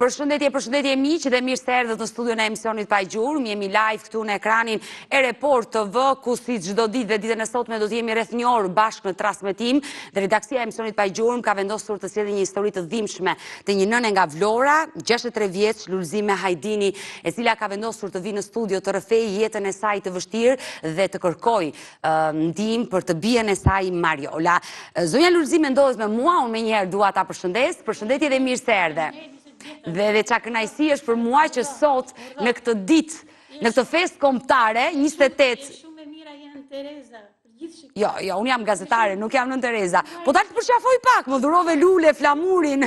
Përshëndetje miq dhe mirë se erdhët në studion e emisionit Pa Gjurmë. Jemi live këtu në ekranin e Report TV, ku si çdo ditë dhe ditën e sotme do të jemi rreth një orë bashkë në transmetim. Dhe redaksia e emisionit Pa Gjurmë ka vendosur të sjellë një histori të dhimbshme të një nëne nga Vlora, 63 vjeç, Lulzime Hajdini, e cila ka vendosur të vinë në studio të rrëfejë jetën e saj të vështirë dhe të kërkojë ndihmë për të bijën e saj Mariola. Zonja Lulzime ndodhet me mua, unë menjëherë dua ta përshëndes. Përshëndetje dhe mirë se erdhe. Dhe qa kënaqësi është për mua që sot në këtë ditë, në këtë festë kombëtare, 28. Shumë e mira janë Tereza. Jo, unë jam gazetare, nuk jam nën Tereza. Po ta të përqafoj pak, më dhurove lule, flamurin.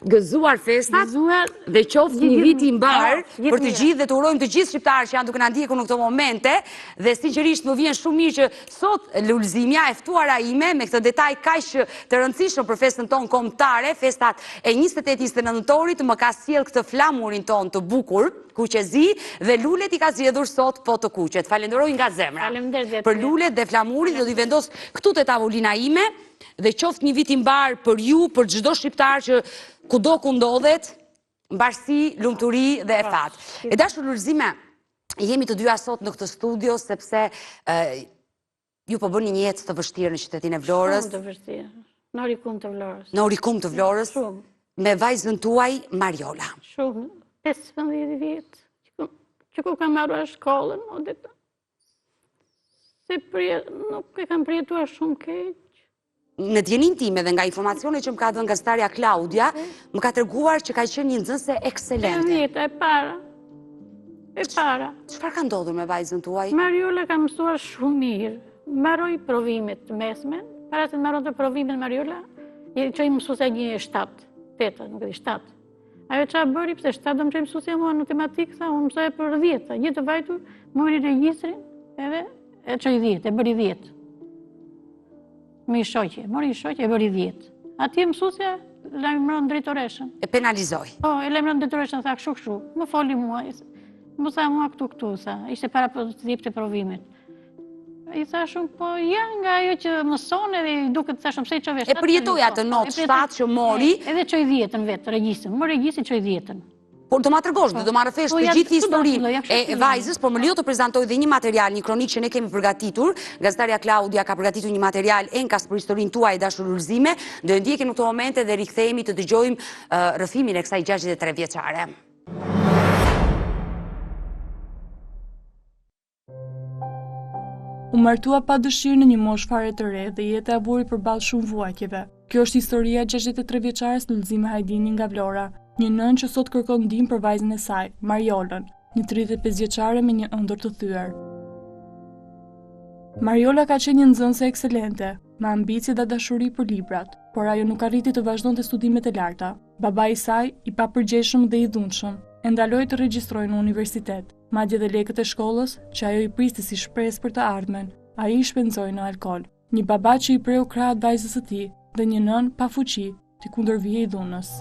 Gëzuar festat dhe qoftë një vit i mbar për të gjithë dhe të urojmë të gjithë shqiptarë që janë duke na ndjekur në këto momente. Dhe sinqerisht më vjen shumë mirë që sot Lulzimja, e ftuara ime me këtë detaj kaq të rëndësishëm për festën tonë kombëtare, festat e 28-29 nëntorit, më ka sjell këtë flamurin tonë të bukur, kuqezi, dhe lulet i ka zgjedhur sot po të kuqet. Falenderoj nga zemra. Për lulet dhe flamurit do t'i vendos këtu te tavolina ime dhe qoftë një vit i mbar për ju, për çdo shqiptar që kudo ku ndodhet, mbarësi, lumturi dhe e fat. E dashur Lulzime, jemi të dyja sot në këtë studio sepse ju po bëni një jetë të vështirë në qytetin e Vlorës. Shumë të vështirë. Në Orikum të Vlorës. Në Orikum të Vlorës. Shumë. Me vajzën tuaj Mariola. Shumë. 15 vjetë. Që ku kam marrë shkollën, nuk e kam përjetuar shumë keq. Në djenin time dhe nga informacione që më ka dhënë gazetarja Klaudia, më ka treguar që ka qenë një nxënëse ekselente. E para. Çfarë ka ndodhur me vajzën tuaj? Mariola ka mësuar shumë mirë. Mbaroi provimet të mesme, para se të mbaronte provimet Mariola, i çoi mësuesja një 7, 8, nuk e di 7. Ajo qa bëri, pëse 7 do më qëjë mësusja mua në matematikë, sa unë mësoj për 10, gjithë të vajtur, mori regjistrin, edhe e qëj 10, e bëri 10. Me i shoqe, mori i shoqe, e bëri 10. Atje mësusja, lajmëron drejtoreshën. E penalizoj. Po, e lajmëron drejtoreshën, tha kështu, më foli mua, më sa mua këtu, sa, ishte para të zip të provimet. I tha shumë, po janë nga ajo që mëson edhe i duket të shumë se i qove 7. E përjetoj atë notë 7 që mori. Edhe qoj 10 vetë, regjistrin. Më regjistrin qoj 10. Por do ma tërgosh, do ma rëfesh të gjithë historinë e vajzës, por më lijo të prezantoj dhe një material, një kronik që ne kemi përgatitur. Gazetarja Klaudia ka përgatitur një material enkas për historinë tuaj dashur Lulzime. Do e ndjekim në këto momente dhe rikthehemi të dëgjojmë rrëfimin e kësaj 63 vjeçare. U martua pa dëshirë në një moshë fare të re dhe jeta e buri përballë shumë vuajtjeve. Kjo është historia e 63 vjeçares Lulzime Hajdini nga Vlora, një nënë që sot kërkon ndihmë për vajzën e saj, Mariolën, një 35 vjeçare me një ëndër të thyer. Mariola ka qenë një nxënëse ekselente, me ambicie dhe dashuri për librat, por ajo nuk arriti të vazhdonte studimet e larta. Babai i saj, i papërgjeshëm dhe i dhunshëm, e ndaloi të regjistrojë në universitet. Madje dhe lekët e shkollës, që ajo i priste si shpresë për të ardhmen, ai i shpenzoi në alkool. Një baba që i preu krahët vajzës së tij dhe një nën pa fuqi të kundërvijej dhunës.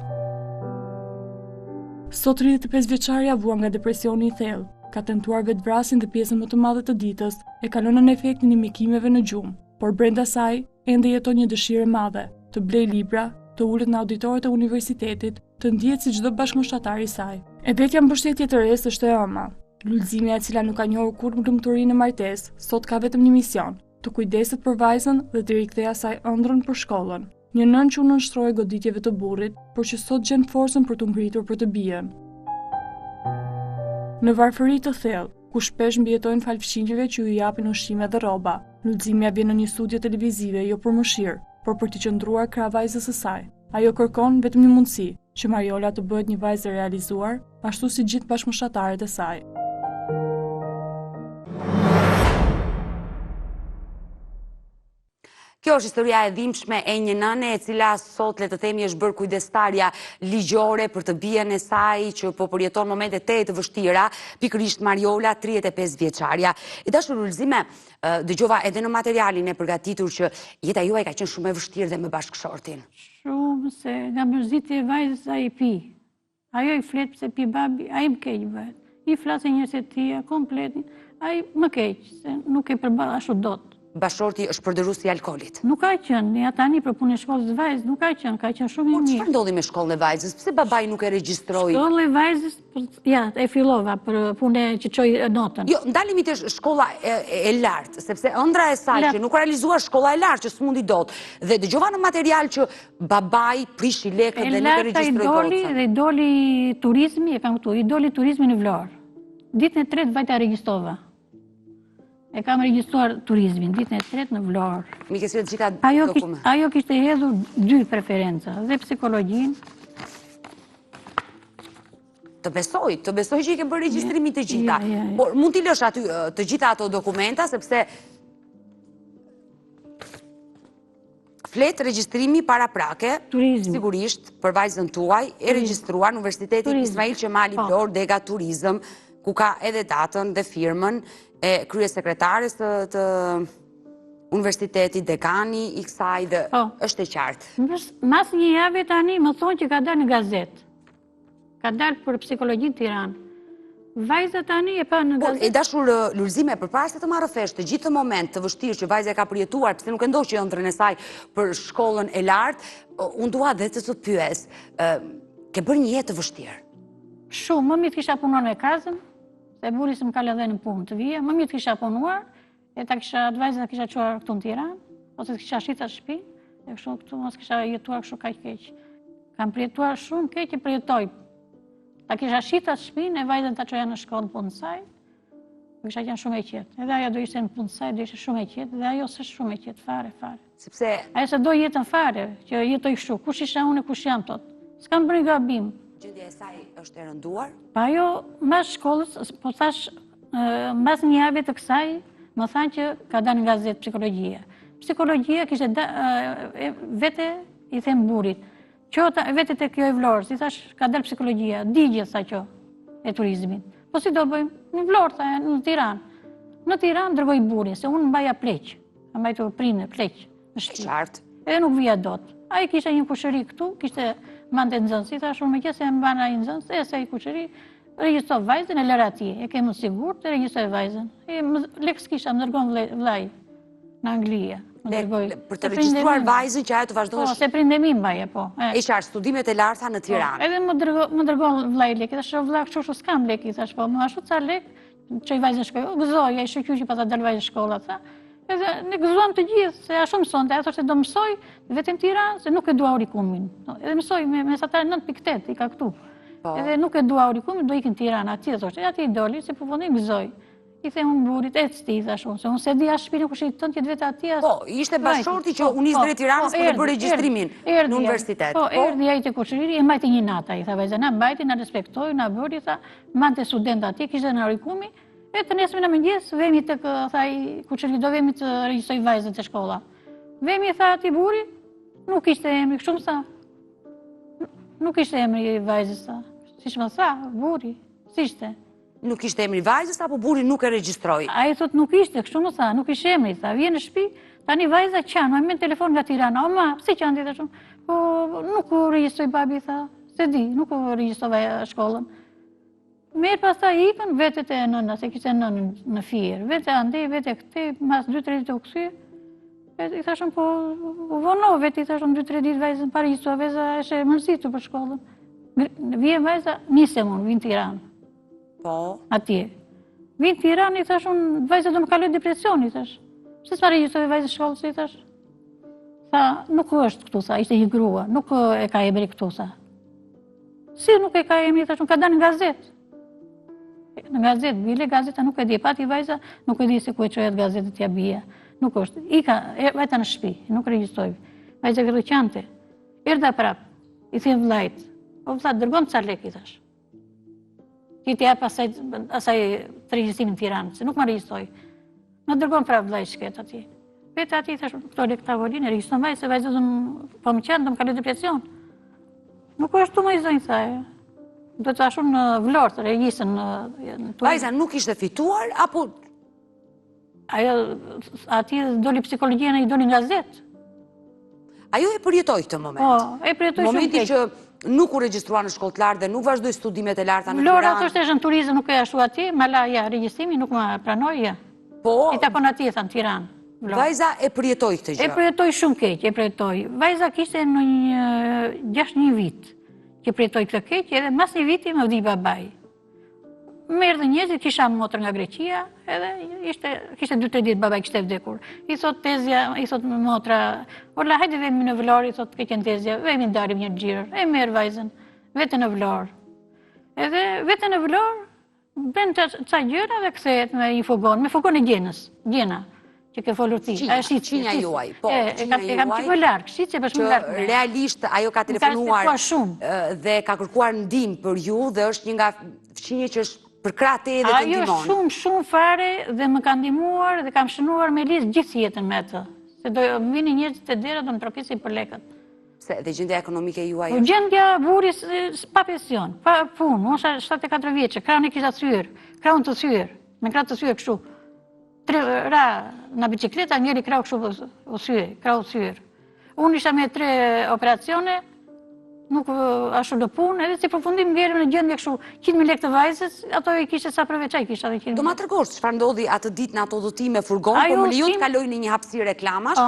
Sot 35 vjeçaria vua nga depresioni i thellë, ka tentuar vetvrasjen dhe pjesën më të madhe të ditës e kalon në efektin e mjekimeve në gjumë, por brenda saj ende jeton një dëshirë e madhe, të blej libra, të ulet në auditorët e universitetit, të ndihet si çdo bashkëmoshatar i saj. E vetja mbështetje e resë është e ëma. Lulzimja, e cila nuk ka njohur kurrë lumturinë në martesë, sot ka vetëm një mision, të kujdeset për vajzën dhe të rikthejë asaj ëndrrën për shkollën. Një nënë që u nënshtroi goditjeve të burrit, por që sot gjen forcën për të ngritur për të bijën. Në varfëri të thellë, ku shpesh mbijetojnë falfshinjve që ju japin ushqime dhe rroba, Lulzimja vjen në një studio televizive jo për mëshirë, por për të qëndruar krah vajzës së saj. Ajo kërkon vetëm një mundësi, që Mariola të bëhet një vajzë e realizuar, ashtu si gjithë bashkëmoshatarët e saj. Kjo është historia e dhimbshme e një nëne e cila sot le të themi është bërë kujdestarja ligjore për të bijën e saj që po përjeton momente të vështira, pikërisht Mariola, 35 vjeçaria. I dashur Lulzime, dëgjova edhe në materialin e përgatitur që jeta juaj ka qenë shumë e vështirë dhe me bashkëshortin. Shumë, se nga mërzitje e vajzës ai pi. Ajo i flet pse pi babi, ai më keq bëhet. I flasë njerëz e tia komplet, ai më keq, se nuk e përball ashtu dot. bashorti është përdorus i alkoolit? Nuk ka qenë, ja tani për punë e shkollës së vajzës, nuk ka qenë shumë i Por mirë. çfarë ndodhi me shkollën e vajzës? Pse babai nuk e regjistroi? Shkolla e vajzës, ja, e fillova për punë që çoj notën. Jo, ndalemi te shkolla e lartë, sepse ëndra e saj që nuk realizua shkolla e lartë, që s'mundi dot, dhe dëgjova në material që babai prishi lekët dhe nuk e regjistroi gocën. Dhe i doli turizmi, e kam këtu, i doli turizmi në Vlorë. Ditën e tretë vajta regjistova. E kam regjistruar turizmin, ditën e tretë në Vlorë. Mi ke sjellë gjitha dokumente. Ajo kishte hedhur 2 preferenca, dhe psikologjinë. Të besoj që i ke bërë regjistrimin të gjitha. Ja. Por mund t'i lësh aty të gjitha ato dokumenta, sepse flet regjistrimi para prake, sigurisht, për vajzën tuaj, e regjistruar në Universitetin Ismail Qemali Vlorë, Dega Turizëm, ku ka edhe datën dhe firmën e kryesekretares të universitetit, dekani i kësaj, dhe është e qartë. Mas një jave tani më thonë që ka dalë në gazetë. Ka dalë për psikologjinë Tiranë. Vajza tani e pa në gazetë. E dashur Lulzime, përpara se të marrë fesh të gjithë moment të vështirë që vajza ka përjetuar, pse nuk e ndoq që ëndrën e saj për shkollën e lartë, unë dua dhe të pyes, ke bërë një jetë të vështirë? Shumë, më mirë kisha punuar me kazën, se buri se më ka lëdhe në punë të vija, më mirë kisha punuar, e ta kisha atë vajzën kisha quar këtu në Tiranë, ose të kisha shita shtëpi, e kështu këtu mos kisha jetuar kështu kaq keq. Kam përjetuar shumë keq e përjetoj. Ta kisha shita shtëpinë e vajzën ta çoja në shkollë punë saj, kisha qenë shumë e qetë. Edhe ajo do ishte në punë saj, do ishte shumë e qetë, dhe ajo s'është shumë e qetë fare. Sepse ajo se do jetën fare, që jetoj kështu, kush isha unë e kush jam tot. S'kam bërë gabim. Gjendja e saj është e rënduar? Pa ajo, mas shkollës, po thash, mas një jave të kësaj, më thanë që ka dalë në gazetë psikologjia. Psikologjia kishte vete i them burit. Qota vete te kjo e Vlorës, i thash ka dalë psikologjia, digje sa kjo e turizmin. Po si do bëjmë? Në Vlorë, tha, në Tiranë. Në Tiranë dërgoj burin, se unë mbaja pleq. Mbajtu prindër pleq në shtëpi. Qartë. Edhe nuk vija dot. Ai kishte një kushëri këtu, kishte mande nxënës, i thash unë me qese e mbana i nxënës, e se i kushëri, regjistro vajzën e lër atje, e kemë sigurt të regjistro vajzën. Leks kisha, më dërgon vllai në Anglia. Për të regjistruar vajzën që ajo të vazhdojnë... Po, se prindemi mbaje, po. E qartë, studimet e larta në Tiranë. Edhe më dërgon vllai lek, i thash vlla, kështu s'kam lek, i thash po, më ashtu ca lek, që i vajzën shkoj, gëzoj, ai shoqyr që pa ta dal vajzën shkolla, tha. Edhe ne gëzuam të gjithë, se ashtu mësonte, ajo thoshte do mësoj vetëm Tiranë, se nuk e dua aurikumin. Edhe mësoj me mesatar 9.8, i ka këtu. Edhe nuk e dua aurikumin, do ikin Tiranë atje, thoshte, aty i doli, se përfundim gëzoj. I them unë burit, e cti, thash unë, se unë se di as shpirë kush i tënë që vetë atje. Po, ishte bashorti që unis drejt Tiranës për të bërë regjistrimin në universitet. Po, erdhi ai te kushëriri, e mbajti një natë, i tha vajza, na mbajti, na respektoi, na bëri, tha, mante student atje, kishte në aurikumi, e të nesër në mëngjes, vemi tek, tha i kushëriri, do vemi të regjistroj vajzën te shkolla. Vemi, tha ati buri, nuk ishte emri, kështu më tha. Nuk ishte emri vajzës, tha. Siç më tha, buri, si ishte? Nuk ishte emri vajzës, apo buri nuk e regjistroi? A i thot nuk ishte, kështu më tha, nuk ishte emri, tha, vjen në shtëpi, tani vajza qanë, me telefon nga Tirana, o ma, pse qanë ti, thashun, po nuk u regjistroj babi, tha, se di, nuk u regjistrova shkollën. Merë pas ta ikën, vetet e nëna, se kishte nënën në firë, vete ande, vete këte, mas 2-3 ditë u kësy, i thashun, po, u vonove, i thashun 2-3 ditë vajzën, pa regjistro, vajza eshe mënësitu për shkollën. Vjen vajza, nisem unë, vjen Tiranë. Po. Atje. Vinë Tiranë, i thash unë, vajza do më kaloj depresion, i thash. Pse s'ma regjistroj vajzë shkollës, i thash. Tha, nuk është këtu, tha, ishte një grua, nuk e ka emri këtu, tha. Si nuk e ka emri, i thash unë, ka dalë në gazetë. Në gazetë, bile gazeta nuk e di, pati vajza nuk e di se ku e çohet gazetët t'ja bia. Nuk është. Ika, vajta në shtëpi, nuk regjistroj. Vajza gërëqante. Erdha prap, i them vllajt. O vlla, dërgon ca lek, i thash. Ti t'jap asaj të regjistrimin në Tiranë, se nuk më regjistroj. Më dërgon prap vllai shket atje. Vetë atje, thash, këto lek tavolinë, regjistron vajzë, se vajza po më qanë, do më kaloj depresion. Nuk është tu më i zonjë, tha. Do të ashun në Vlorë, të regjistrën në vajza nuk ishte fituar, apo... Ajo, atje doli psikologjia në i doli në gazetë. Ajo e përjetoj këtë moment. Po, e përjetoj shumë momenti që nuk u regjistrua në shkollë të lartë dhe nuk vazhdoi studimet e larta në Tiranë. Vlora thoshte në turizëm nuk e ashtu atje, ma la ja regjistrimi nuk më pranoi ja. Po. I takon atje tha në Tiranë. Vajza e përjetoi këtë gjë. E përjetoi shumë keq, e përjetoi. Vajza kishte në një 6 vit që përjetoi këtë keq, edhe mas një viti më vdi babai. Më erdhën njerëzit, kisha motrë nga Greqia, edhe kishte 2-3 ditë babai kishte vdekur. I thot Tezja, i thot motra, orla hajde vemi në Vlorë, i thot ke qenë Tezja, vemi ndarim një xhirë. E merr vajzën, vete në Vlorë. Edhe vete në Vlorë, bën ca gjëra dhe kthehet me një fugon, me fugon e Gjena, që ke folur ti. Shqinja juaj, po. E kam që më larkë, shqitje për shumë larkë. Që realisht ajo ka telefonuar dhe ka kërkuar ndihmë për ju dhe është një nga fqinje që është për krate edhe të ndihmon. Ajo shumë fare dhe më ka ndihmuar dhe kam shënuar me lisë gjithë jetën me të. Se do vini njerëzit e dera do më trokisin për lekët. Pse, dhe gjendja ekonomike juaj? Gjendja buris pa pension, pa punë, mosha 74 vjeqe, kraun e kisha thyrë, kraun të thyrë, me krau të thyrë kështu. Ra në bicikleta, njeri krau kështu krau thyrë. Unë isha me 3 operacione, nuk ashtu në punë, edhe si përfundim ngerëm në gjendje kështu 100.000 lekë të vajzës, ato i kishe sa përveçaj kisha dhe 100.000. Do ma tërgosh, çfarë ndodhi atë ditë në ato udhëtime furgon, po më lejon të kaloj në një hapësirë reklamash.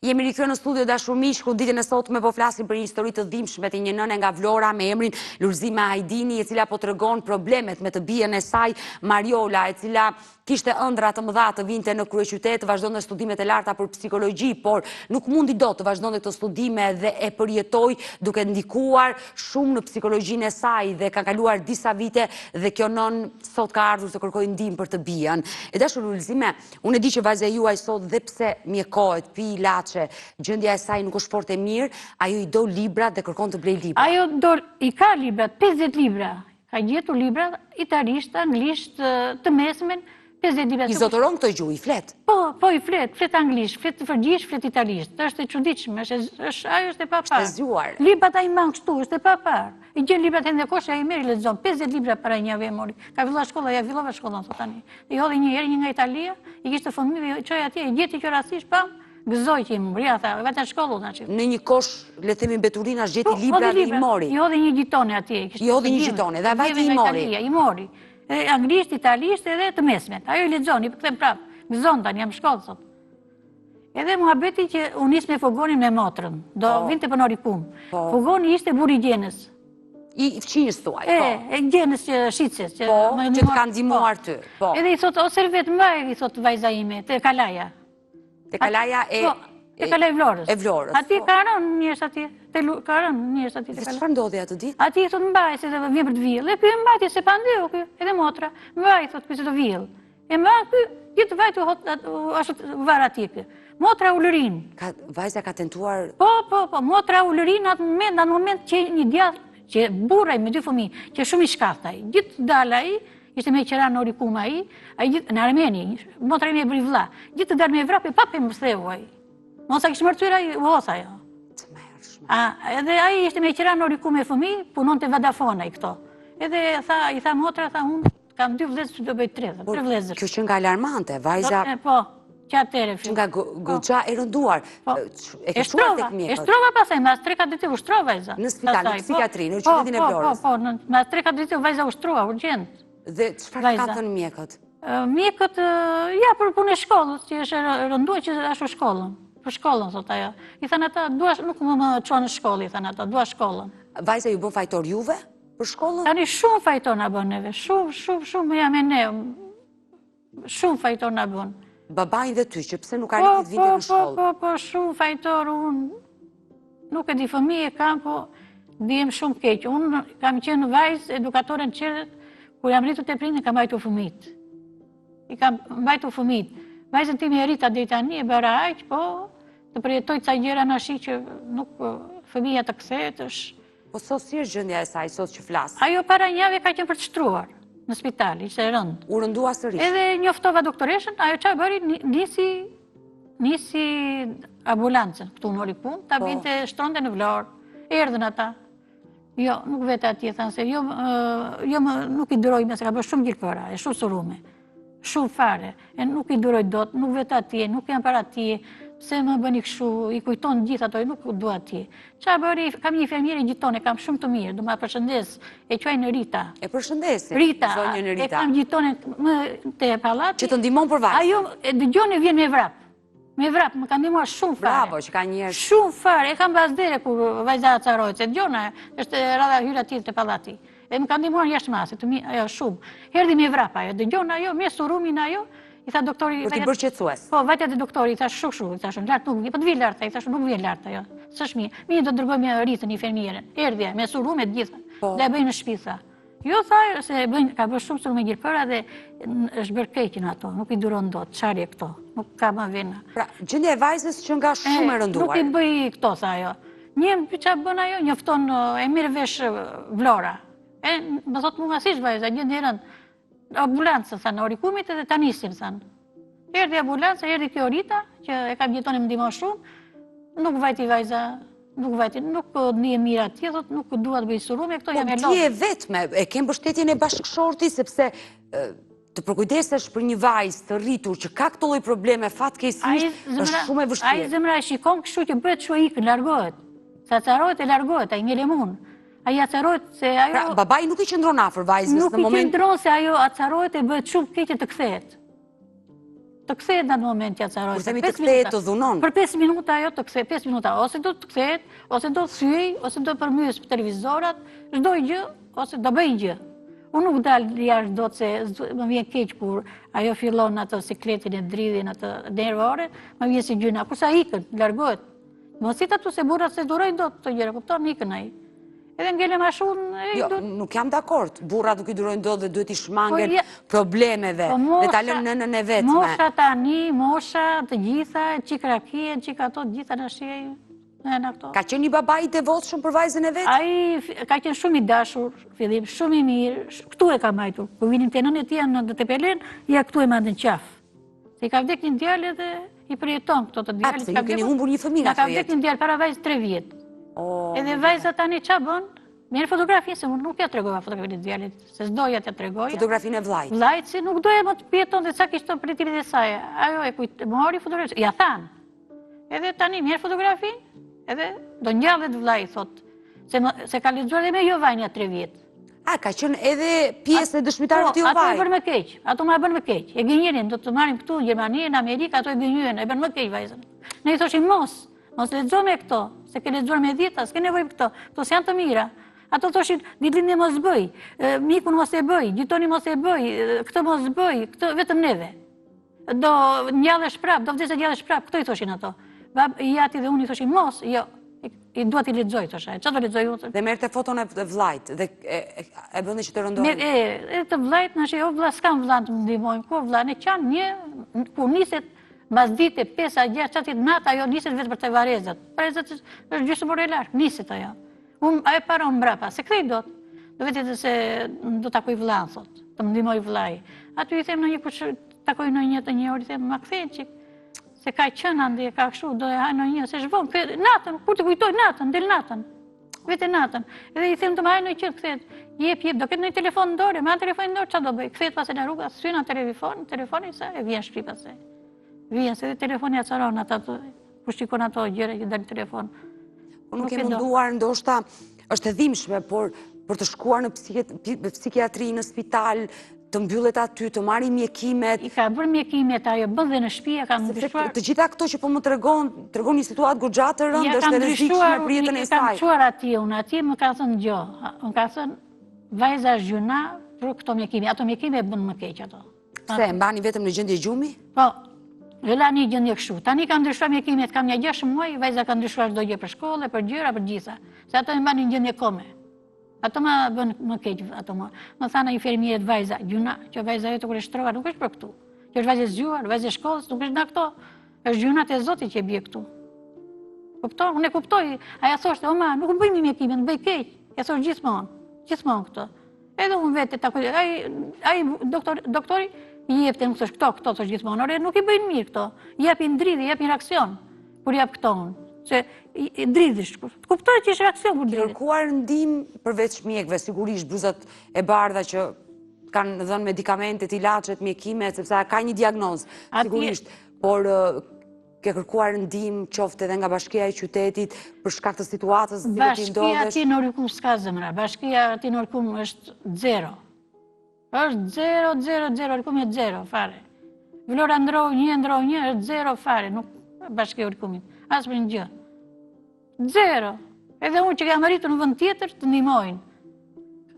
Jemi rikthyer në studio dashur miq, ku ditën e sotme po flasim për një histori të dhimbshme të një nëne nga Vlora me emrin Lulzima Hajdini, e cila po tregon problemet me të bijën e saj Mariola, e cila kishte ëndra të mëdha të vinte në kryeqytet, vazhdonte studimet e larta për psikologji, por nuk mundi dot të vazhdonte këto studime dhe e përjetoi duke ndikuar shumë në psikologjinë e saj dhe ka kaluar disa vite dhe kjo nën sot ka ardhur të kërkojë ndihmë për të bijën. E dashur Lulzime, unë e di që vajza juaj sot dhe pse mjekohet, pi ilaçe, gjendja e saj nuk është fort e mirë, ajo i do libra dhe kërkon të blej libra. Ajo i ka libra, 50 libra. Ka gjetur libra italisht, anglisht, të mesmen. I zotëron këtë gjuhë, i flet? Po, i flet anglisht, flet fërgjisht, flet italisht. Është e çuditshme, ajo është e papar. Është zgjuar. Librat ai mang kështu, është e papar. I gjen librat e ndërkohë, ai merr i lexon 50 libra para një javë mori. Ka filluar shkolla, ja fillova shkollën sot tani. I hodhi një herë një nga Italia, i kishte fëmijë, i çoi atje, i gjeti që rastisht pam, gëzoi që i mria, tha, vetë shkollën tash. Në një kosh, le të themi mbeturina, zgjeti libra dhe i mori. I hodhi një gjitone atje, I hodhi një gjitone, dhe vajti i mori. Anglisht, italisht edhe të mesmet. Ajo i lexon, i kthem prap. Gëzon tani, jam shkollë sot. Edhe muhabeti që u nis me Fugonin me motrën. Do vinte për nori punë. Fugoni ishte burri i Gjenës. I fqinjës thuaj, po. E Gjenës që shitses. Po, që të kanë ndihmuar ty. Edhe i thot, o servet mbaj, i thot vajza ime, te Kalaja. Te Kalaja e... Te Kalaj Vlorës. E Vlorës. Ati ka rënë njërës ati. Ka rënë njërës ati. Dhe çfarë ndodhi atë ditë? Ati i thot mbaj, se dhe vjen për të vijel. E ky mbajti, se pa ndeu ky, edhe motra. Mbaj, thot, ky se të vijel. E mbaj, ky, gjithë vajtu ashtu var ati ky. Motra Ullërin. Vajza ka tentuar... Po, motra Ullërin atë moment që një djathë, që burraj me 2 fëmijë, që shumë i shkaftaj. Gjithë dala ai, ishte me qera në orikuma ai në Armeni, motra ime e bëri vlla. Gjithë dalë me vrape, pape më stheu ai. Mos a kishë mërtyra i vosa jo. Të mërshme. Edhe ai ishte me qera në oriku me fëmi, punon të Vodafone i këto. Edhe i tha motra, unë kam 2 vlezër që do bëjt 3 vlezër. Kjo që nga alarmante, vajza... Po, që atere. Që nga goxha e rënduar. E kështuar tek mjekët. E shtrova pasaj, mas 3-4 ditë u shtrova vajza. Në spital, në psikiatri, në qytetin e Vlorës. Po, mas 3-4 ditë vajza u shtrova, urgjent. Dhe çfarë kanë thënë mjekët? Mjekët, ja, për punë e shkollës, që është rënduar që ashtu shkollën. Për shkollën, thot ajo. I thënë ata, nuk më qonë në shkollë, i thënë ata, dua shkollën. Vajza ju bën fajtor juve për shkollën? Tani shumë fajtor në bën neve, shumë jam e ne, shumë fajtor në bën. Babajnë dhe ty, që pse nuk arritit vinte në shkollë? Po, shumë fajtor, unë nuk e di fëmije kam, po dihem shumë keqë. Unë kam qenë vajzë edukatore në Qerët, kur jam rritur te prindë, kam mbajtur fëmijët. I kam mbajtur fëmijët. Vajzën tim e rrita deri tani e bëra aq, po të përjetoj ca gjëra në shi që nuk fëmija të kthehet është. Po sot si është gjendja e saj sot që flas? Ajo para një javë ka qenë për të shtruar në spital, ishte rënd. U rëndua sërish. Edhe njoftova doktoreshën, ajo çfarë bëri, nisi ambulancën këtu në Orikun, ta vinte shtronte në Vlorë. Erdhën ata. Jo, nuk vetë atje thanë se jo nuk i duroj me se ka bërë shumë gjilpëra, e shumë surume. Shumë fare, e nuk i duroj dot, nuk vetë atje, nuk jam para atje, pse më bëni kështu, i kujton gjithë ato, nuk dua atje. Qa bëri, kam një infermiere gjitone, kam shumë të mirë, do ma përshëndes, e quajnë Rita. E përshëndesin, zonjën Rita. E kam gjitone më të palat. Që të ndihmon për vajzën. Ajo, dëgjone vjen me vrap. Me vrap, më ka ndihmuar shumë fare. Bravo, që ka njerëz. Shumë fare, e kam bazdere kur vajza acarojt, se gjona është rada hyra tjetër të pallati. E më ka ndihmuar jashtë masit, ajo shumë. Erdhi me vrap ajo, dëgjon ajo, me surumin ajo, i tha doktori... Për t'i bërë qetësues. Po, vajtja të doktori, i tha shuk, i tha shumë, lartë nuk, po të vi lartë, i tha shumë, nuk vi lartë ajo. S'është mirë, mirë do të dërgojmë rritën i fermierën. Erdhja, me surume të gjitha, dhe e bëjnë në shtëpi, tha. Jo, tha, se ka bërë shumë surume gjilpëra dhe është bërë keqin ato, nuk i duron dot, çarje këto, nuk ka më vena. Pra, gjendja e vajzës që nga shumë e rënduar. Nuk i bëj këto, tha ajo. Njëm, që bën ajo, njofton e mirë vesh Vlora. Më thot mu nga sish vajza, gjendje e rënd. Ambulancë, thanë, orikumit edhe ta nisim, thanë. Erdi ambulancë, erdi kjo Rita, që e kam jetoni më ndihmo shumë, nuk vajti vajza, nuk një mirë atje, nuk dua të bëj surume, këto jam e lopë. Po, ti e vetme, e kem mbështetjen e bashkëshorti, sepse të përkujdesesh për një vajzë të rritur që ka këto lloj probleme fatkeqësisht është shumë e vështirë. Ai zemra e shikon kështu që bëhet kështu ikën, largohet. Sa acarohet e largohet, ai ngelemun. Ai acarohet se ajo... Pra, babai nuk i qëndron afër vajzës në moment... Nuk i qëndron se ajo acarohet e bëhet shumë keqe të kthehet. Të kthehet në atë moment që acarohet. Kur themi të kthehet të dhunon. Për 5 minuta ajo të kthehet, 5 minuta. Ose do të kthehet, ose do të thyej, ose do përmys televizorat, çdo gjë, ose do bëj gjë. Unë nuk dal jashtë dot se më vjen keq kur ajo fillon atë sikletin e dridhin atë nervore, më vjen si gjyna. Kurse ai ikën, largohet. Mos i tatu se burrat se durojnë dot këto gjëra, kupton, ikën ai. Edhe ngele ma shumë... Jo, nuk jam dakord. Burrat nuk i durojnë dot dhe duhet i shmangen problemeve dhe ta lënë nënën e vetme. Mosha tani, mosha të gjitha, qik rakie, qik ato të gjitha në shie. Ka qenë një baba i devotshëm për vajzën e vetë? Ai ka qenë shumë i dashur, fillim, shumë i mirë, këtu e ka majtur. Kur vinin të nënë e tia në të pelen, ja këtu e mandën qafë. Se i ka vdek një djallë dhe i përjeton këto të djallë. Se ju keni humbur një fëmijë nga ka vdek një djallë para vajzë 3 vjetë. Edhe vajza tani qa bën? Merë fotografi, se unë nuk ja tregova fotografi të djallit, se s'doja t'ja tregoja. Fotografinë e vllajt. Vllajt, se nuk doja më të pjeton dhe sa kishte pritimin e saj. Ajo e mori fotografi, ja than. Edhe tani merë fotografi, edhe do ngjallet vllajt, thot, se ka lexuar dhe me Jovanja 3 vjet. A, ka qenë edhe pjesë e dëshmitarit të Jovajt? Ato e bën më keq, ato ma bën më keq. E gënjerin, do të marrim këtu në Gjermani, në Amerikë, ato e gënjyen, e bën më keq vajzën. Ne i thoshim mos lexo me këto, se ke lexuar me dhjeta, s'ke nevojë për këto. Këto s'janë të mira. Ato thoshin, ditëlindje mos bëj, mikun mos e bëj, gjitoni mos e bëj, këtë mos bëj, këtë vetëm neve. Do ngjallesh prap, do vdesë ngjallesh prap, këto i thoshin ato. Jati dhe unë i thoshin mos, jo, i dua t'i lexoj thosha. Çfarë do lexoj unë? Dhe merrte foton e vllajt dhe e bëni që të rëndohej. E të vllajt na shej, o vlla s'kam vlla të më ndihmojnë, ku vlla ne qan një kur niset mbas dite 5-6 çati natë ajo niset vetëm për te Varezat. Varezat është gjysmore larg, niset ajo. Ajo para unë mbrapa, se kthej dot. Do vetë se do takoj vllan, thot, të më ndihmoj vllai. Aty i them në një kush takoj në një të një orë, i them ma kthej çik. Se ka qenë andi, ka kështu, do e haj në një, se zhvon, natën, kur të kujtoj natën, del natën. Vete natën. Edhe i them të më haj në qëtë, kthehet. Jep, do ketë në telefon në dorë, me anë telefon në dorë, çfarë do bëj? Kthehet pas e në rruga, syna telefoni sa e vjen shtëpi pastaj. Vjen se telefoni acaron ata, kur shikon ato gjëra që dalin telefon. Nuk e munduar, ndoshta është e dhimbshme, por për të shkuar në psikiatri, në spital, të mbyllet aty, të marri mjekimet. I ka bërë mjekimet, ajo bën dhe në shtëpi, ka ndryshuar. Të gjitha këto që po më tregon një situatë goxha të rëndë, është e rrezikshme për jetën e saj. Kam çuar atje, unë atje më ka thënë gjë. Më ka thënë vajza gjuna për këto mjekime. Ato mjekime bën më keq ato. Pse, mbani vetëm në gjendje gjumi? Po. Vëlla një gjendje kështu. Tani kam ndryshuar mjekimet, kam një 6 muaj, vajza ka ndryshuar çdo gjë për shkollë, për gjëra, për gjitha. Se ato e mbani në gjendje kome. Ato më bën më keq ato më. Më thanë infermierët vajza, gjuna, që vajza jote kur e shtrova nuk është për këtu. Që është vajzë e zgjuar, vajzë e shkollës, nuk është nga këto. Është gjunat e Zotit që bie këtu. Kupton? Unë e kuptoj. Aja thoshte, o ma, nuk bëj mjekimin, bëj keq. Ja thosh gjithmonë këto. Edhe unë vetë takoj, ai doktori i jepte më thosh këto thosh gjithmonë, ore nuk i bëjnë mirë këto. Japin dridhje, japin reaksion kur jap këto unë. Se dridhish, kuptoj që është reaksion kur dridhish. Kërkuar ndihmë përveç mjekëve, sigurisht bluzat e bardha që kanë dhënë medikamentet, ilaçet, mjekimet, sepse ka një diagnozë, sigurisht, por ke kërkuar ndihmë qoftë edhe nga Bashkia e Qytetit për shkak të situatës në cilën ti ndodhesh? Bashkia aty në Orikum s'ka zemra, Bashkia aty në Orikum është 0. Është 0, Orikum e 0 fare. Vlora ndroj një, është 0 fare, bashkë Orikumit. As për një gjë. Zero. Edhe unë që kam arritur në vend tjetër të ndihmojnë.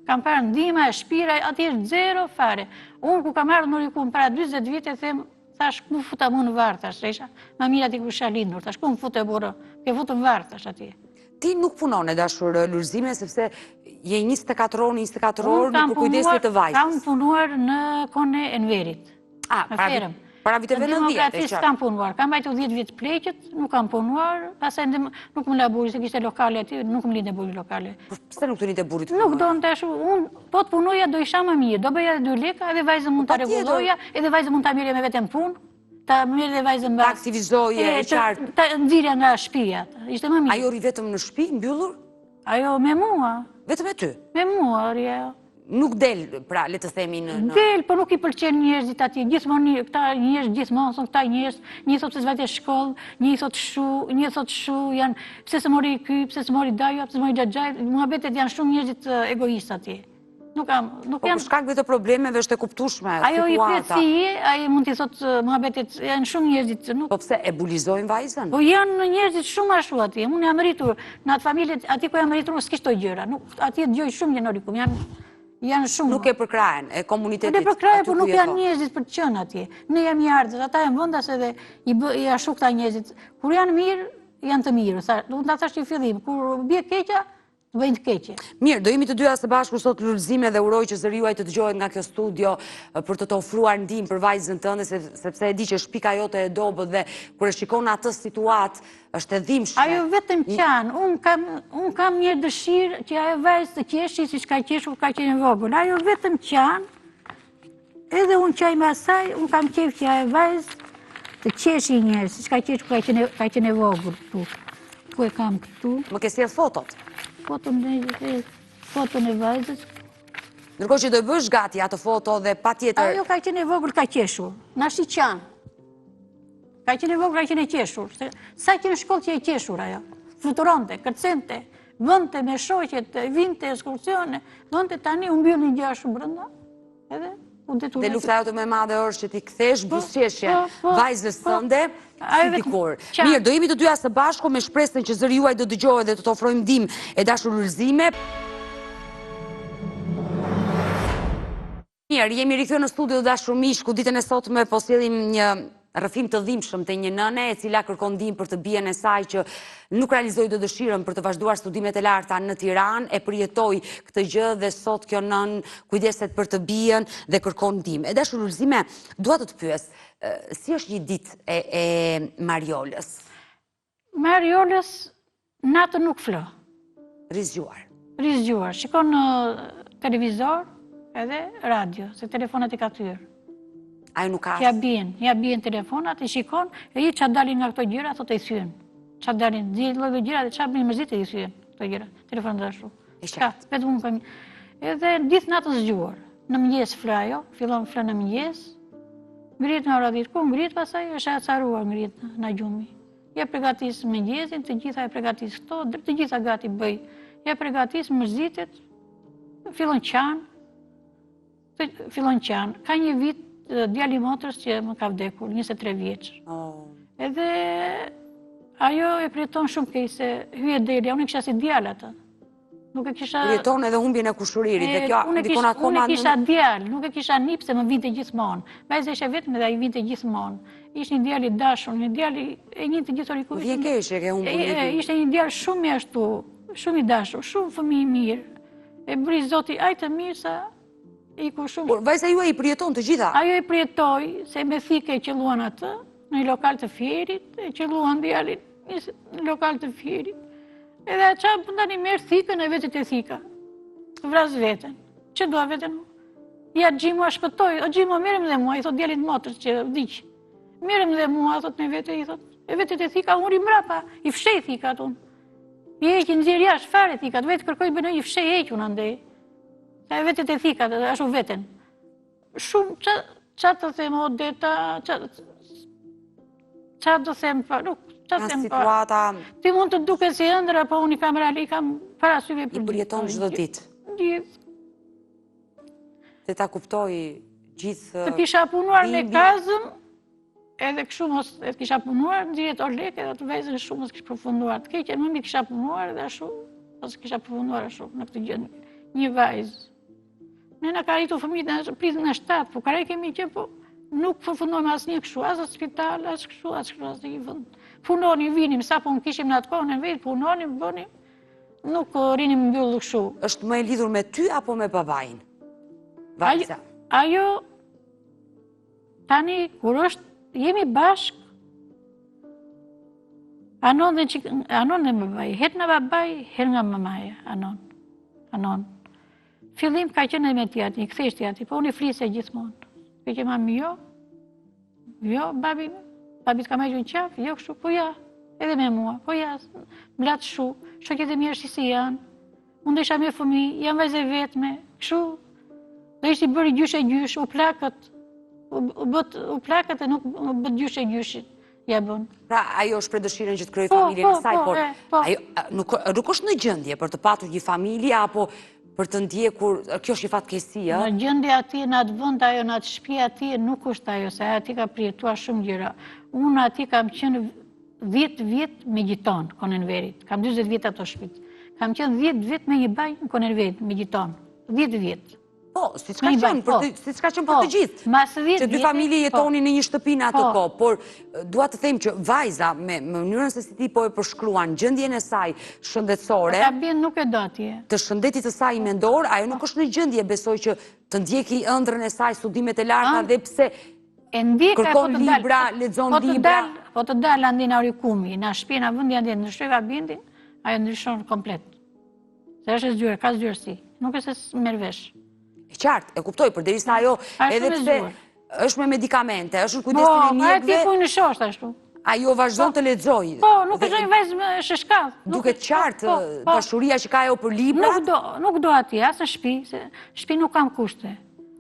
Kam parë ndihma e shpira, aty është zero fare. Unë ku kam ardhur në Orikum para 40 vite them, thash ku futa më në varr tash, isha. Mamira ti kusha lindur, tash ku më futë burrë, ke futur në varr tash atje. Ti nuk punon e dashur Lulzime, sepse je 24 orë në përkujdesit të vajzës. Kam punuar në kone e Enverit. Në ferëm. Para viteve 90. Në demokratisë kam punuar. Kam bajtu 10 vjet pleqet, nuk kam punuar, pastaj nuk më la burri, se kishte lokale aty, nuk më linte burri lokale. Pse nuk të linte burri të punuar? Nuk donte ashtu. Unë po të punoja do isha më mirë, do bëja 2 lekë, edhe vajzën mund ta rregulloja, edhe vajzën mund ta merrja me veten punë. Ta merrte dhe vajzën Ta aktivizoje e qartë. Ta nxirja nga shtëpia. Ishte më mirë. Ajo ri vetëm në shtëpi, mbyllur? Ajo me mua. Vetëm e ty? Me mua, rja. Nuk del, pra, le të themi në... Del, por nuk i pëlqen njerëzit atje. Gjithmonë, këta njerëz gjithmonë, son këta njerëz, një thot se s'vajte shkollë, një thot shu, janë, pse se mori ky, pse se mori dajo, pse se mori xhaxhaj, muhabetet janë shumë njerëzit egoistë atje. Nuk janë... Po për shkak të problemeve është e kuptueshme situata. Ajo i pret si je, ai mund t'i thot muhabetet, janë shumë njerëzit. Po pse e bulizojnë vajzën? Po janë njerëzit shumë ashtu atje. Unë jam rritur në atë familje, aty ku jam rritur s'kish këto gjëra. Atje dëgjoj shumë në Orikum, janë shumë. Nuk e përkrahen e komunitetit. Nuk e përkrahen, por nuk janë njerëzit për të qenë atje. Ne jam i ardhës, ata janë vendas edhe i ashtu këta njerëzit. Kur janë mirë, janë të mirë. Unë ta thash në fillim, kur bie keqja, bëjnë të keqe. Mirë, do jemi të dyja së bashku sot Lulzime dhe uroj që zëri juaj të dëgjohet nga kjo studio për të ofruar ndihmë për vajzën tënde, sepse e di që shpika jote e dobët dhe kur e shikon atë situatë është e dhimbshme. Ajo vetëm qanë, unë kam një dëshirë që ajo vajzë të qeshi si që ka qeshur ka qenë vogël. Ajo vetëm qanë, edhe unë qaj me asaj, unë kam qef që ajo vajzë të qeshi njerë, si që ka qeshur ka qenë vogël këtu. Ku e kam këtu? Më ke sjell fotot? Foton e vajzës. Ndërkohë që do bësh gati atë foto dhe patjetër... Ajo ka qenë e vogël ka qeshur, na shi qanë. Ka qenë e vogël ka qenë e qeshur. Sa qenë shkollë që e qeshur ajo. Fluturonte, kërcente, vënte me shoqet, vinte ekskursione, vënte tani u mbyll një gjashtu brenda. Edhe u detyruar. Dhe lufta jote më e madhe është që ti kthesh buzëqeshjen vajzës tënde si dikur. Mirë, do jemi të dyja së bashku me shpresën që zëri juaj do dëgjohet dhe të të ofrojmë ndihmë e dashur Lulzime. Mirë, jemi rikthyer në studio dashur miq, ku ditën e sotme po sjellim një rrëfim të dhimbshëm te një nëne e cila kërkon ndihmë për të bien e saj që nuk realizoi dot dëshirën për të vazhduar studimet e larta në Tiranë, e përjetoi këtë gjë dhe sot kjo nën kujdeset për të bien dhe kërkon ndihmë. E dashur Lulzime, dua të pyes, si është një ditë e Mariolës? Mariolës natën nuk flë. Rizgjuar. Rizgjuar, shikon në televizor edhe radio, se telefonat i ka thyrë. Ajo nuk ka. Ja bien telefonat, i shikon, e i që dalin nga këto gjëra, thot e i thyen. Që dalin, lloj gjëra dhe që bëjnë mërzit e i thyen këto gjëra, telefonat dhe ashtu. E qartë. Vetë unë kam. Edhe ditë natën zgjuar. Në mëngjes fla ajo, fillon fla në mëngjes. Ngrit në ora 10, ku ngrit pasaj është acaruar ngrit në gjumi. Ja përgatis mëngjesin, të gjitha e përgatis këto, të gjitha gati bëj. Ja përgatis mërzitet, fillon qanë. Ka një vit djali motrës që më ka vdekur, 23 vjeç. Edhe ajo e përjeton shumë keq se hye deri, unë kisha si djalë atë. Nuk e kisha... Përjeton edhe humbjen e kushëririt dhe kjo ndikon akoma... Unë e kisha djalë, nuk e kisha nip se më vinte gjithmonë. Vajza ishe vetëm dhe ai vinte gjithmonë. Ishte një djalë i dashur, një djalë e njëjtë gjithë Orikum. Vjen keq që ke humbur një. Ishte një djalë shumë i ashtu, shumë i dashur, shumë fëmijë i mirë. E bëri Zoti aq të mirë sa iku shumë. Por vajza juaj i përjeton të gjitha? Ajo i përjetoi, se me thikë e qelluan atë, në një lokal të Fierit, e qelluan djalin në lokal të Fierit. Edhe qa tani merë thikën e vetit e thika. Vras veten. Që dua veten? Ja Gjimo a shpëtoj, o Gjimo merëm dhe mua, i thot djalit motrës që vdiq. Merëm dhe mua, thot në vete, i thot. E vetit e thika, unë i mrapa, i fshej thikat unë. I eqin nxirë jashtë fare thikat, vetë kërkoj bënë i fshej equn andej. E vetit e thikat, ashtu veten. Shumë, qa të them, o deta, qa të them, nuk, Në situata... Ti mund të duke si ëndra, po unë i kam reali, i kam parasyve për i përjeton çdo ditë. Gjithë. Dhe ta kuptoj gjithë... Të kisha punuar në kazëm, edhe këshu mos e kisha punuar, nxirjet Orlek edhe të vajzën shumë mos kisha përfunduar. Të keqen më mi kisha punuar edhe ashtu, mos kisha përfunduar ashtu në këtë gjë. Një vajzë. Ne na ka arritur fëmijët pritën në 7, po kare kemi që po nuk përfundojmë asnjë kështu, as në spital, as kështu, as në një vend. Punonim, vinim, sa po kishim në atë kohë në vetë, punonim, bënim, nuk rinim mbyllë kështu. Është më e lidhur me ty apo me babain? Vajza. Ajo, tani, kur jemi bashk, anon dhe babaj, her nga babaj, her nga mamaja, anon. Fillim ka qenë me tjati, këthesh tjati, po unë i flisë e gjithmonë. Për që mami, jo, babi t'ka me gjë në qafë, jo kështu, po ja, edhe me mua, po ja, mlatë shu, shokjet e mirë si janë, unë dhe isha me fëmi, jam vajze vetme, kështu, dhe ishtë i bëri gjysh e gjysh, u plakët e nuk bët gjysh e gjyshit, ja bën. Pra, ajo është për dëshirën që të kryoj familje në saj, por nuk është në gjendje për të patur një familje, apo për të ndjekur, kjo është i fatkeqësia. Në gjendje ati, në atë vend ajo, në atë shtëpi ati, nuk është ajo, se ati ka përjetuar shumë gjëra. Unë ati kam qenë 10 vjet me gjiton, Konenverit. Kam 20 vjet ato shtëpit. Kam qenë 10 vjet me një baj në Konenverit, me gjiton. 10 vjet. Po, si ka qenë për të gjithë. Që dy familje jetoni në një shtëpi në atë kohë, por dua të them që vajza, me mënyrën se si ti po e përshkruan gjendjen e saj shëndetësore, nuk e do atje. Të shëndetit të saj mendor, ajo nuk është në gjendje, besoj që të ndjeki ëndrrën e saj, studimet e larta dhe pse kërkon libra, lexon libra. Po të dalë andin aurikumi, në shtëpi, në vendi andin, në shtreva bindin, ajo ndryshon komplet. Se është zgjuar, ka zgjuarsi. Nuk është se merr vesh. E qartë, e kuptoj, për derisa ajo edhe pse është me medikamente, është në kujdesin e mjekëve. Po, ti punë në shosht ashtu. Ajo vazhdon të lexoj. Po, nuk është një vajzë me sheshkallë. Duket qartë dashuria që ka ajo për libra. Nuk do atje, as në shtëpi, se shtëpi nuk kam kushte.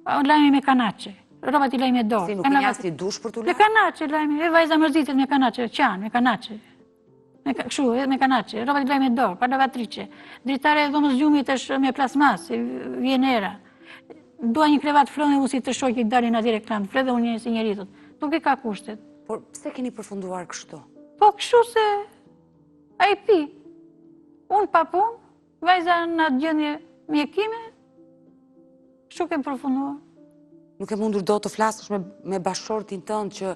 Lajmi me kanaçe. Rrobat i laj me dorë. Si nuk një as i dush për t'u lajmë? Me kanaçe lajmi, e vajza mërzitet me kanaçe, qanë, me kanaçe. Kështu, edhe me kanaçe, rrobat i laj me dorë, pa lavatriçe. Dritare e dhomës gjumit është me plasmas, vjen era. Dua një krevat flënë dhe unë si të shokit dalin ati reklam, fle dhe unë një si njeritët. Nuk i ka kushtet. Por pse keni përfunduar kështu? Po kështu se a i pi. Unë pa punë, vajza në atë gjendje mjekime, kështu kem përfunduar. Nuk e mundur do të flasësh me bashortin tënë që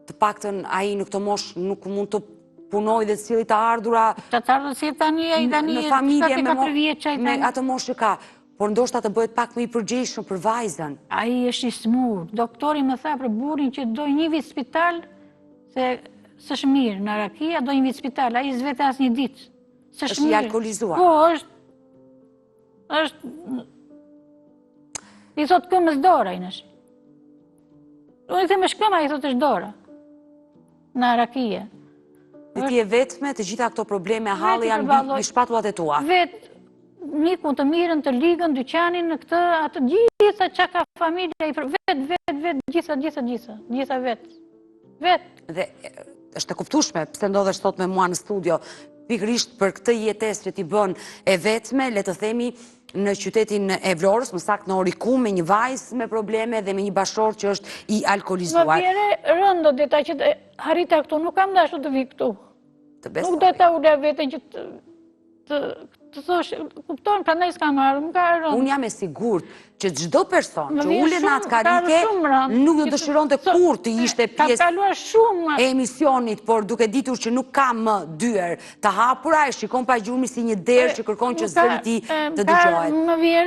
të paktën ai në këtë moshë nuk mund të punoj dhe të cilë të ardhura të ardhur si tani në familje me atë moshë që ka. Por ndoshta të bëhet pak më i përgjegjshëm për vajzën. Ai është i smur. Doktori më tha për burrin që doj një vit spital, se s'është mirë në Arakia, doj një vit spital, ai s'vete asnjë ditë. Është i alkoolizuar. Po, është i thot këmës dora i nësh. Unë i them është këma, i thot është dora. Në Arakia. Dhe ti e vetme të gjitha këto probleme halli janë mbi shpatullat e tua. Vetë mikun të mirën, të ligën, dyqanin, në këtë, atë gjitha që ka familja, vetë, gjitha vetë. Dhe është e kuptueshme pse ndodhesh sot me mua në studio, pikërisht për këtë jetesë që ti bën e vetme, le të themi, në qytetin e Vlorës, më saktë në Orikum, me një vajzë me probleme dhe me një bashor që është i alkoolizuar. Më vjere rëndo dita që harita këtu, nuk kam dashur të vi këtu. Të besoj. Nuk do ta ula veten që të thosh, kupton, prandaj s'kam marrë, më ka rënë. Unë jam e sigurt që çdo person që ulet në atë karike nuk do dëshironte kur të ishte pjesë e emisionit, por duke ditur që nuk ka më dyer të hapura, e shikon pa gjurmë si një derë që kërkon që zëri i tij të dëgjohet.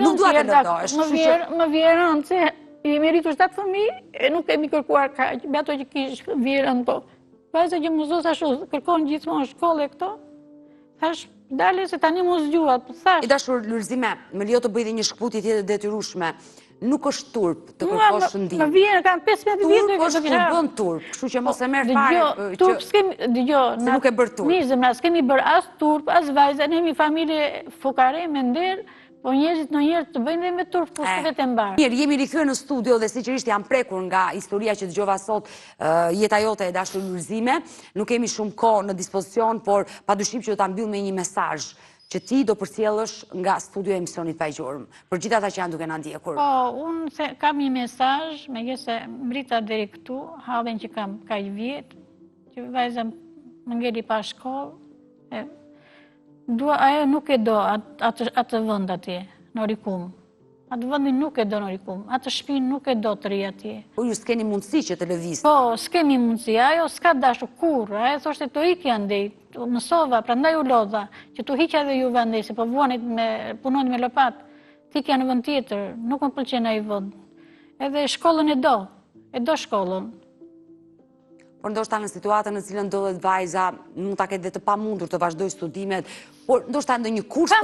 Nuk dua të lëndohesh. Më vjen se jemi rritur 7 fëmijë e nuk kemi kërkuar kaq, me ato që kish vjerën po. Vajza që mësos ashtu, kërkon gjithmonë shkollë këto. Thash, dale se tani mos zgjuat, thash. I dashur Lulzime, më lejo të bëj dhe një shkputje tjetër detyrueshme. Nuk është turp të kërkosh ndihmë. Më vjen, kam 15 vjet. Turp është kur bën turp, kështu që mos e merr fare. Turp s'kemi, dëgjoj, se nuk e bër turp. Mirë, zemra, s'kemi bër as turp, as vajza, ne jemi familje fukare me nder. Po njerëzit në njerë të bëjnë dhe me turp, po së vetë mbarë. Mirë, jemi rikthyer në studio dhe sinqerisht jam prekur nga historia që dëgjova sot, jeta jote e dashur Lulzime. Nuk kemi shumë kohë në dispozicion, por padyshim që do ta mbyll me një mesazh që ti do përcjellësh nga studio e emisionit pa gjurmë, për gjithë ata që janë duke na ndjekur? Po, unë kam një mesazh, megjithëse mbrita deri këtu, hallen që kam kaq vjet, që vajza më ngeli pa shkollë, ajo nuk e do atë vend atje, në Orikum. Atë vendin nuk e do në Orikum, atë shtëpinë nuk e do të ri atje. Po ju s'keni mundësi që të lëvizni? Po, s'kemi mundësi, ajo s'ka dashur kurrë, ajo thoshte të ikja ndej, mësova, prandaj u lodha, që tu hiqja dhe ju vendej, se po punoni me lopat, t'ikja në vend tjetër, nuk më pëlqen ai vend. Edhe shkollën e do shkollën. Por ndoshta në situatën në cilën ndodhet vajza, mund ta ketë dhe të pamundur të vazhdojë studimet, por ndoshta ndonjë kurs të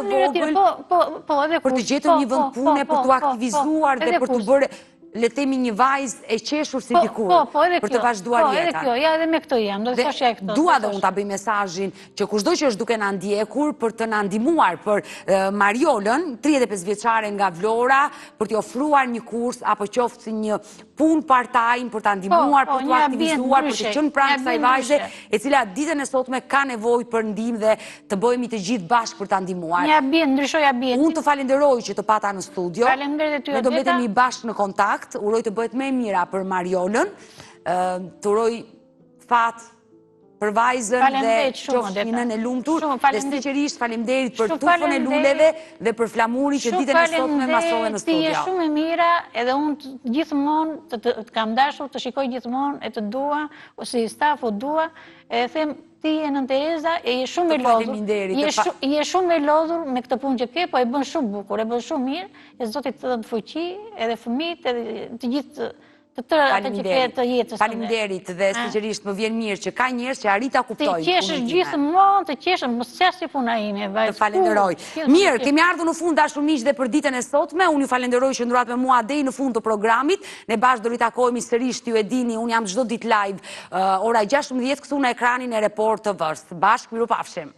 vogël për të gjetur një vend pune, për t'u aktivizuar dhe për t'u bërë, le themi, një vajzë e qeshur si dikur, për të vazhduar jetën. Po, edhe kjo, ja edhe me këto jam, do të thoshja e këto. Dua dhe unë ta bëj mesazhin që kushdo që është duke na ndjekur për të na ndihmuar për Mariolën, 35 vjeçare nga Vlora, për t'i ofruar një kurs apo qoftë si një punë part-time për ta ndihmuar, për t'u aktivizuar, për të qenë pranë kësaj vajze, e cila ditën e sotme ka nevojë për ndihmë dhe të bëhemi të gjithë bashkë për ta ndihmuar. Ja bien, ndryshoj ja bien. Unë të falenderoj që të pata në studio. Faleminderit ty, ne do mbetemi bashkë në kontakt. Uroj të bëhet më e mira për Mariolën, të uroj fat për vajzën dhe qofsh një nënë e lumtur, dhe sinqerisht faleminderit për tufën e luleve dhe për flamurin që ditën e sotme masove në studio. Ti je shumë e mira, edhe unë gjithmonë të kam dashur, të shikoj gjithmonë e të dua, ose i staf o dua, e them ti e nën Tereza, e je shumë e lodhur. Je shumë e lodhur me këtë punë që ke, po e bën shumë bukur, e bën shumë mirë, e Zotit të dhënë fuqi, edhe fëmijët, edhe të gjithë të tërë atë që ke të jetës. Faleminderit dhe sinqerisht më vjen mirë që ka njerëz që arrit ta kuptojnë. Të qeshësh gjithmonë, të qeshësh, mos qesh puna ime, vajzë. Të falenderoj. Mirë, kemi ardhur në fund dashur miq dhe për ditën e sotme. Unë ju falenderoj që ndurat me mua deri në fund të programit. Ne bashkë do ritakohemi sërish, ju e dini, unë jam çdo ditë live ora 16 këtu në ekranin e Report TV-s. Bashkë mirupafshim.